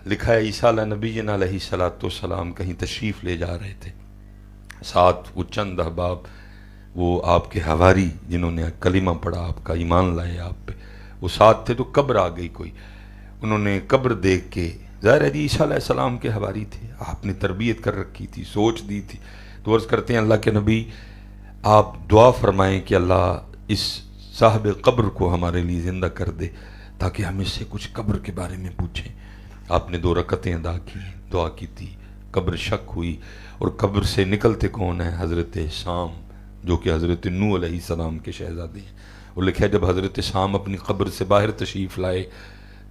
لکھا ہے عیسیٰ علیہ نبی علیہ الصلوۃ والسلام کہیں تشریف لے جا رہے تھے، ساتھ وہ چند احباب، وہ آپ کے حواری جنہوں نے کلمہ پڑھا، آپ کا ایمان لائے آپ پہ، وہ ساتھ تھے، تو قبر آ گئی کوئی، انہوں نے قبر دیکھ کے، ظاہر ہے جی عیسیٰ علیہ السلام کے حواری تھے، آپ نے تربیت کر رکھی تھی، سوچ دی تھی، تو عرض کرتے ہیں اللہ کے نبی آپ دعا فرمائیں کہ اللہ اس صاحب قبر کو ہمارے لیے زندہ کر دے تاکہ ہم اس سے کچھ قبر کے بارے میں پوچھیں۔ آپ نے 2 رکعتیں ادا کی، دعا کی تھی، قبر شک ہوئی، اور قبر سے نکلتے کون ہیں؟ حضرت سام، جو کہ حضرت نوح علیہ السلام کے شہزادے ہیں۔ اور لکھا ہے جب حضرت سام اپنی قبر سے باہر تشریف لائے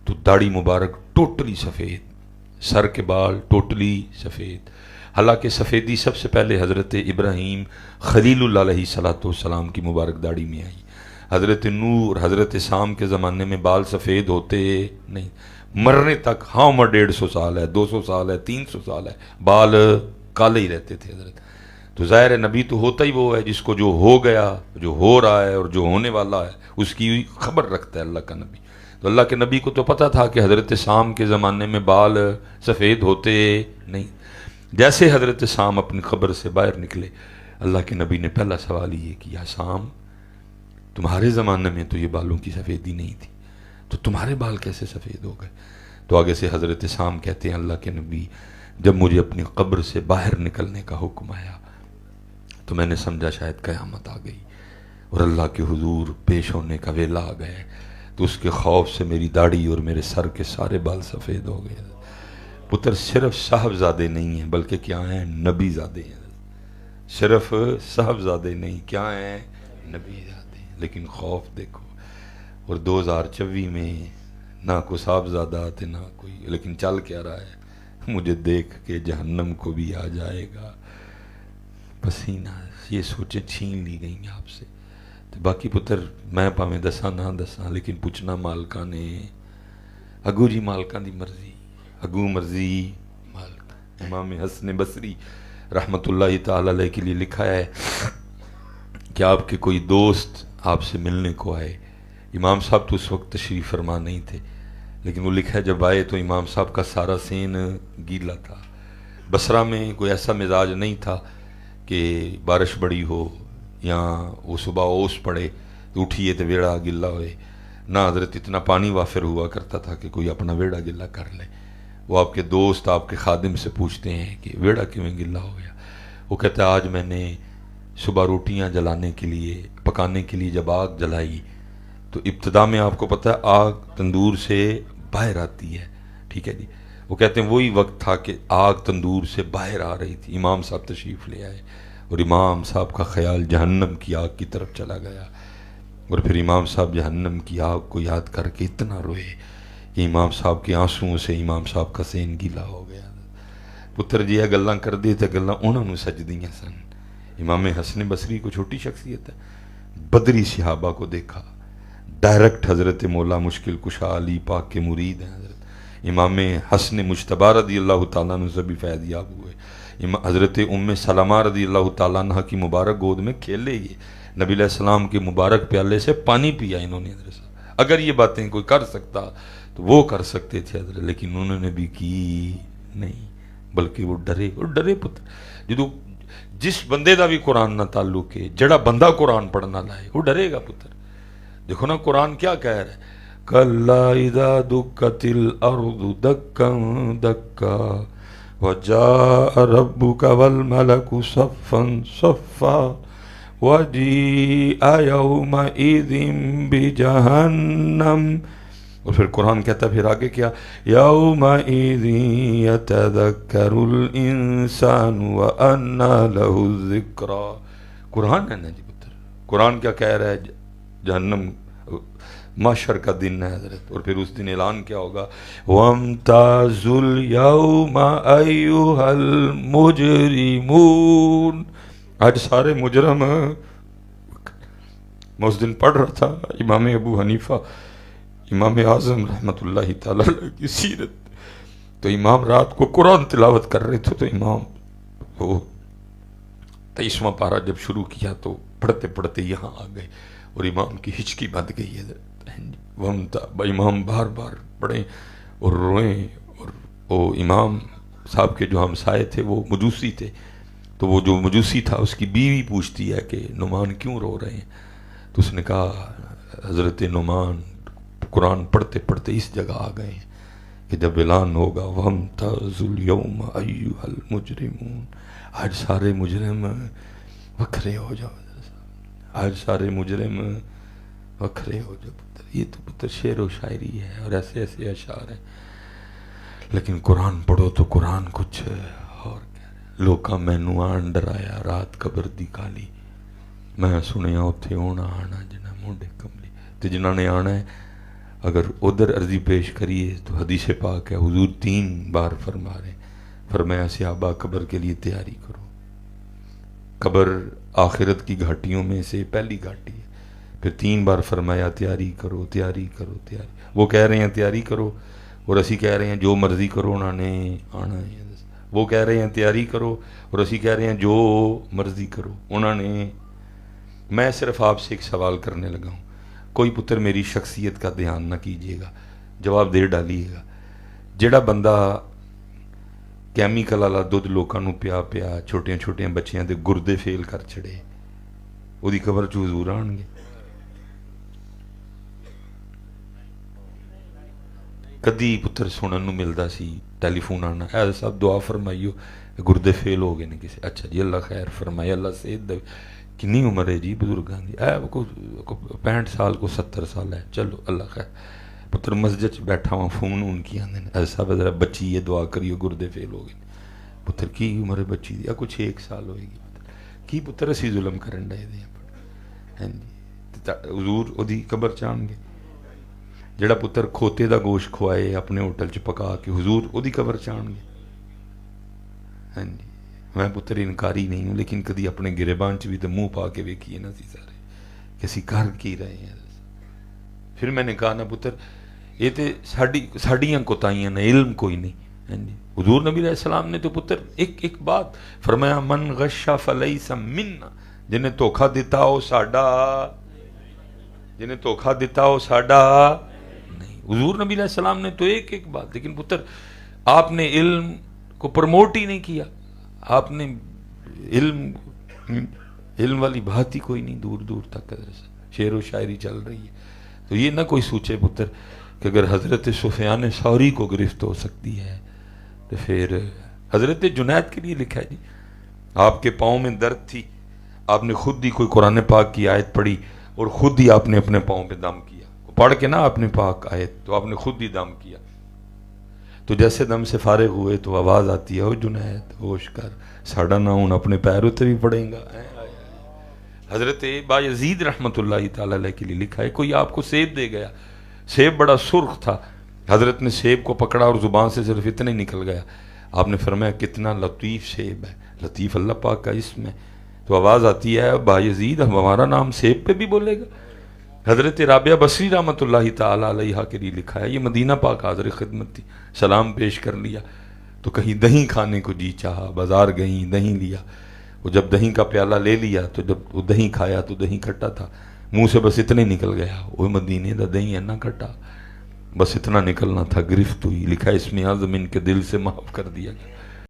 تو داڑھی مبارک ٹوٹلی سفید، سر کے بال ٹوٹلی سفید، حالانکہ سفیدی سب سے پہلے حضرت ابراہیم خلیل اللہ علیہ الصلوۃ والسلام کی مبارک داڑھی میں آئی۔ حضرت نوح اور حضرت سام کے زمانے میں بال سفید ہوتے نہیں، مرنے تک، ہاں عمر 150 سال ہے، 200 سال ہے، 300 سال ہے، بال کالے ہی رہتے تھے حضرت۔ تو ظاہر ہے نبی تو ہوتا ہی وہ ہے جس کو جو ہو گیا، جو ہو رہا ہے اور جو ہونے والا ہے اس کی خبر رکھتا ہے اللہ کا نبی۔ تو اللہ کے نبی کو تو پتہ تھا کہ حضرت سام کے زمانے میں بال سفید ہوتے نہیں۔ جیسے حضرت سام اپنی قبر سے باہر نکلے، اللہ کے نبی نے پہلا سوال یہ کیا، سام تمہارے زمانے میں تو یہ بالوں کی سفیدی نہیں تھی، تو تمہارے بال کیسے سفید ہو گئے؟ تو آگے سے حضرت سام کہتے ہیں اللہ کے نبی جب مجھے اپنی قبر سے باہر نکلنے کا حکم آیا تو میں نے سمجھا شاید قیامت آ گئی اور اللہ کے حضور پیش ہونے کا ویلا آ گیا، تو اس کے خوف سے میری داڑھی اور میرے سر کے سارے بال سفید ہو گئے۔ پتر صرف صاحبزادے نہیں ہیں بلکہ کیا ہیں؟ نبی زادے ہیں۔ صرف صاحبزادے نہیں، کیا ہیں؟ نبی زادے ہیں۔ لیکن خوف دیکھو، اور 2024 میں نہ کوئی صاحبزادہ آتے نہ کوئی، لیکن چل کیا رہا ہے؟ مجھے دیکھ کے جہنم کو بھی آ جائے گا پسینہ، یہ سوچیں چھین لی گئیں آپ سے۔ تو باقی پتر میں پاویں دساں نہ دساں، لیکن پوچھنا مالکاں نے، اگو جی مالکاں دی مرضی، اگو مرضی مالک۔ امام حسن بصری رحمت اللہ تعالی علیہ کے لیے لکھا ہے کہ آپ کے کوئی دوست آپ سے ملنے کو آئے، امام صاحب تو اس وقت تشریف فرما نہیں تھے، لیکن وہ لکھا ہے جب آئے تو امام صاحب کا سارا سین گیلا تھا۔ بصرہ میں کوئی ایسا مزاج نہیں تھا کہ بارش بڑی ہو یا وہ صبح اوس پڑے تو اٹھیے تو ویڑا گلا ہوئے، نہ حضرت اتنا پانی وافر ہوا کرتا تھا کہ کوئی اپنا ویڑا گلا کر لے۔ وہ آپ کے دوست آپ کے خادم سے پوچھتے ہیں کہ ویڑا کیوں گلا ہو گیا؟ وہ کہتا ہے آج میں نے صبح روٹیاں جلانے کے لیے، پکانے کے لیے جب آگ جلائی تو ابتدا میں آپ کو پتہ ہے آگ تندور سے باہر آتی ہے، ٹھیک ہے جی، وہ کہتے ہیں وہی وقت تھا کہ آگ تندور سے باہر آ رہی تھی، امام صاحب تشریف لے آئے اور امام صاحب کا خیال جہنم کی آگ کی طرف چلا گیا، اور پھر امام صاحب جہنم کی آگ کو یاد کر کے اتنا روئے کہ امام صاحب کے آنسوؤں سے امام صاحب کا سین گیلا ہو گیا۔ پتر جی یہ گلاں کر دی تے گلاں انہوں نے سجدیاں سن۔ امام حسن بصری کو چھوٹی شخصیت ہے، بدری صحابہ کو دیکھا، ڈائریکٹ حضرت مولا مشکل کشا علی پاک کے مرید ہیں حضرت امام حسن مجتبی رضی اللہ تعالیٰ عنہ سے بھی فیض یاب ہوئے، حضرت ام سلمہ رضی اللہ تعالیٰ عنہ کی مبارک گود میں کھیلے، یہ نبی علیہ السلام کے مبارک پیالے سے پانی پیا انہوں نے حضرت صاحب۔ اگر یہ باتیں کوئی کر سکتا تو وہ کر سکتے تھے حضرت، لیکن انہوں نے بھی کی نہیں، بلکہ وہ ڈرے پتر جدو جس بندے دا بھی قرآن نہ تعلق ہے، جڑا بندہ قرآن پڑھنا لائے وہ ڈرے گا پتر۔ دیکھو نا قرآن کیا کہہ رہا ہے، کَلَّا اِذَا دُکَّتِ الْأَرْضُ دَكًّا دَكًّا وَجَاءَ رَبُّكَ وَالْمَلَكُ صَفًّا صَفًّا وَجِيءَ يَوْمَئِذٍ بِجَهَنَّمَ، اور پھر قرآن کہتا ہے پھر آگے کیا، یومئذ یتذکر الانسان وانى له الذکریٰ۔ قرآن ہے نا جی پتر، قرآن کیا کہہ رہا ہے؟ جہنم محشر کا دن ہے حضرت، اور پھر اس دن اعلان کیا ہوگا، وَامْتَازُوا الْيَوْمَ أَيُّهَا الْمُجْرِمُونَ، آج سارے مجرم۔ میں اس دن پڑھ رہا تھا امام ابو حنیفہ امام اعظم رحمت اللہ تعالیٰ کی سیرت، تو امام رات کو قرآن تلاوت کر رہے تھے، تو امام وہ 23واں پارہ جب شروع کیا تو پڑھتے پڑھتے یہاں آ گئے اور امام کی ہچکی بندھ گئی ہے، امام بار بار پڑھیں اور روئیں اور وہ امام صاحب کے جو ہمسائے تھے وہ مجوسی تھے، تو وہ جو مجوسی تھا اس کی بیوی پوچھتی ہے کہ نعمان کیوں رو رہے ہیں؟ تو اس نے کہا حضرت نعمان قرآن پڑھتے پڑھتے اس جگہ آ گئے ہیں کہ جب اعلان ہوگا وَامْتَازُوا الْيَوْمَ أَيُّهَا الْمُجْرِمُونَ، آج سارے مجرم وکھرے ہو جاؤ، آج سارے مجرم وکھرے ہو جاؤ۔ یہ تو پتر شعر و شاعری ہے اور ایسے ایسے اشعار ہیں، لیکن قرآن پڑھو تو قرآن کچھ اور کہہ رہے۔ لوکاں مینوں آن ڈرایا رات قبر دی کالی، میں سنیا اتھے ہونا آنا جنہ مونڈے کملی۔ تو جنہوں نے آنا ہے اگر ادھر عرضی پیش کریے تو حدیث پاک ہے، حضور 3 بار فرما رہے ہیں، فرمایا صحابہ قبر کے لیے تیاری کرو۔ قبر آخرت کی گھاٹیوں میں سے پہلی گھاٹی ہے، پھر 3 بار فرمایا تیاری کرو تیاری کرو تیاری۔ وہ کہہ رہے ہیں تیاری کرو اور اسی کہہ رہے ہیں جو مرضی کرو انہوں نے آنا ہے۔ وہ کہہ رہے ہیں تیاری کرو اور اسی کہہ رہے ہیں جو مرضی کرو انہوں نے۔ میں صرف آپ سے ایک سوال کرنے لگا ہوں، کوئی پتر میری شخصیت کا دھیان نہ کیجیے گا، جواب دے ڈالیے گا۔ جڑا بندہ کیمیکل والا دودھ لوکاں نو پیا پیا چھوٹیاں چھوٹیاں بچیاں دے گردے فیل کر چھڑے، وہ دی قبر چ حضور آن گے؟ کدی پتر سنن نو ملدا سی ٹیلی فون آنا، اے صاحب دعا فرمائیو گردے فیل ہو گئے نے کسی، اچھا جی اللہ خیر فرمائے اللہ صحت دے۔ کنی عمر ہے جی بزرگاں دی؟ اے کو 65 سال کو 70 سال ہے، چلو اللہ خیر۔ پتر مسجد چ بیٹھا ہوا فون کی آندے نے، اے صاحب ذرا بچی یہ دعا کریو گردے فیل ہو گئے۔ پتر کی عمر ہے بچی دی؟ کچھ 1 سال ہوئے گی۔ پتر کی پتر اسی ظلم کرن ڈے دے ہیں جی، حضور او دی قبر چان گے؟ جڑا پتر کھوتے دا گوشت کھوائے اپنے ہوٹل چ پکا کے، حضور او دی قبر چان گے؟ ہاں جی، میں پتر انکاری نہیں ہوں، لیکن کدی اپنے گریبان چ بھی تو منہ پا کے ویکھیے نا سی سارے کہ اسی کر کی رہے ہیں۔ پھر میں نے کہا نا پتر یہ تے ساڈیاں کوتاہیاں نے، علم کوئی نہیں۔ ہاں جی، حضور نبی علیہ السلام نے تو پتر ایک بات فرمایا، من غش فلیس منا، جنہیں دھوکھا دیتا ہو ساڈا، جنہیں دھوکھا دیتا ہو ساڈا نہیں۔ حضور نبی علیہ السلام نے تو ایک بات، لیکن پتر آپ نے علم کو پروموٹ ہی نہیں کیا، آپ نے علم والی بات ہی کوئی نہیں، دور دور تک شعر و شاعری چل رہی ہے۔ تو یہ نہ کوئی سوچے پتر کہ اگر حضرت سفیان ثوری کو گرفت ہو سکتی ہے تو پھر حضرت جنید کے لیے لکھا ہے جی، آپ کے پاؤں میں درد تھی، آپ نے خود ہی کوئی قرآن پاک کی آیت پڑھی اور خود ہی آپ نے اپنے پاؤں پہ دم کیا، پڑھ کے نا آپ نے پاک آیت تو آپ نے خود ہی دم کیا، تو جیسے دم سے فارغ ہوئے تو آواز آتی ہے او جنید ہوش کر، ساڑا نہ ہوں اپنے پیر اتنے بھی پڑھیں گا۔ حضرت بایزید رحمت اللہ تعالیٰ علیہ کے لیے لکھا ہے، کوئی آپ کو سیب دے گیا، سیب بڑا سرخ تھا، حضرت نے سیب کو پکڑا اور زبان سے صرف اتنے نکل گیا، آپ نے فرمایا کتنا لطیف سیب ہے، لطیف اللہ پاک کا اسم ہے، تو آواز آتی ہے بایزید ہمارا نام سیب پہ بھی بولے گا۔ حضرت رابعہ بصری رحمت اللہ تعالیٰ علیہ کے لیے لکھا ہے، یہ مدینہ پاک حاضر خدمت تھی، سلام پیش کر لیا تو کہیں دہی کھانے کو جی چاہا، بازار گئیں دہی لیا، وہ جب دہی کا پیالہ لے لیا تو جب وہ دہی کھایا تو دہی کھٹا تھا، منہ سے بس اتنے نکل گیا، وہ مدینے دا دہی ہے نہ کھٹا، بس اتنا نکلنا تھا، گرفت ہوئی، لکھا ہے اس میں اعظم ان کے دل سے معاف کر دیا گیا۔